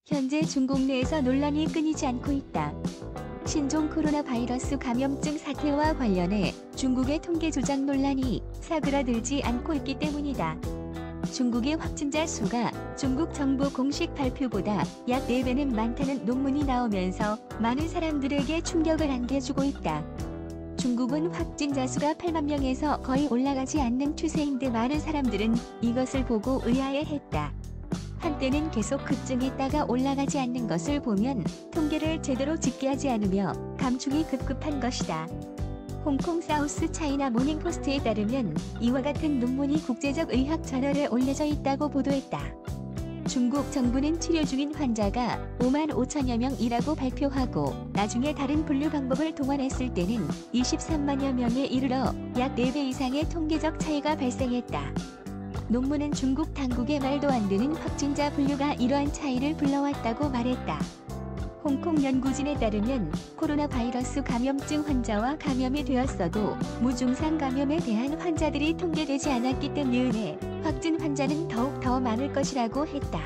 현재 중국 내에서 논란이 끊이지 않고 있다. 신종 코로나 바이러스 감염증 사태와 관련해 중국의 통계 조작 논란이 사그라들지 않고 있기 때문이다. 중국의 확진자 수가 중국 정부 공식 발표보다 약 4배는 많다는 논문이 나오면서 많은 사람들에게 충격을 안겨주고 있다. 중국은 확진자 수가 8만 명에서 거의 올라가지 않는 추세인데 많은 사람들은 이것을 보고 의아해했다. 한때는 계속 급증했다가 올라가지 않는 것을 보면 통계를 제대로 집계하지 않으며 감축이 급급한 것이다. 홍콩 사우스 차이나 모닝포스트에 따르면 이와 같은 논문이 국제적 의학 저널에 올려져 있다고 보도했다. 중국 정부는 치료 중인 환자가 5만 5천여 명이라고 발표하고 나중에 다른 분류 방법을 동원했을 때는 23만여 명에 이르러 약 4배 이상의 통계적 차이가 발생했다. 논문은 중국 당국의 말도 안 되는 확진자 분류가 이러한 차이를 불러왔다고 말했다. 홍콩 연구진에 따르면 코로나 바이러스 감염증 환자와 감염이 되었어도 무증상 감염에 대한 환자들이 통계되지 않았기 때문에 확진 환자는 더욱 더 많을 것이라고 했다.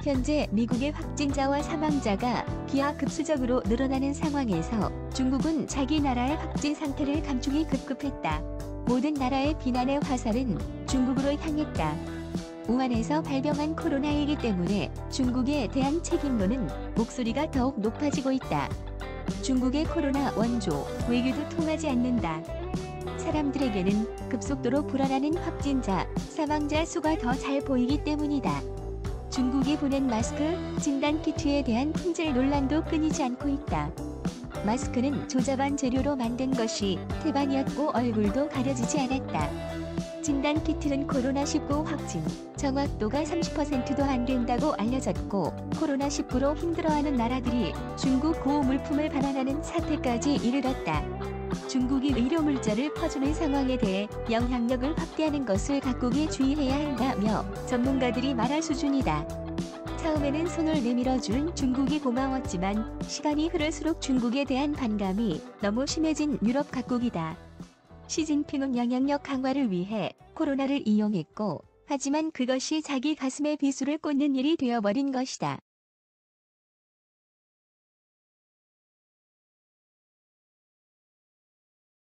현재 미국의 확진자와 사망자가 기하급수적으로 늘어나는 상황에서 중국은 자기 나라의 확진 상태를 감추기 급급했다. 모든 나라의 비난의 화살은 중국으로 향했다. 우한에서 발병한 코로나이기 때문에 중국에 대한 책임론은 목소리가 더욱 높아지고 있다. 중국의 코로나 원조, 외교도 통하지 않는다. 사람들에게는 급속도로 불어나는 확진자, 사망자 수가 더 잘 보이기 때문이다. 중국이 보낸 마스크, 진단키트에 대한 품질 논란도 끊이지 않고 있다. 마스크는 조잡한 재료로 만든 것이 태반이었고 얼굴도 가려지지 않았다. 진단키트는 코로나19 확진, 정확도가 30%도 안 된다고 알려졌고 코로나19로 힘들어하는 나라들이 중국 고호 물품을 반환하는 사태까지 이르렀다. 중국이 의료 물자를 퍼주는 상황에 대해 영향력을 확대하는 것을 각국이 주의해야 한다며 전문가들이 말할 수준이다. 처음에는 손을 내밀어준 중국이 고마웠지만 시간이 흐를수록 중국에 대한 반감이 너무 심해진 유럽 각국이다. 시진핑은 영향력 강화를 위해 코로나를 이용했고 하지만 그것이 자기 가슴에 비수를 꽂는 일이 되어버린 것이다.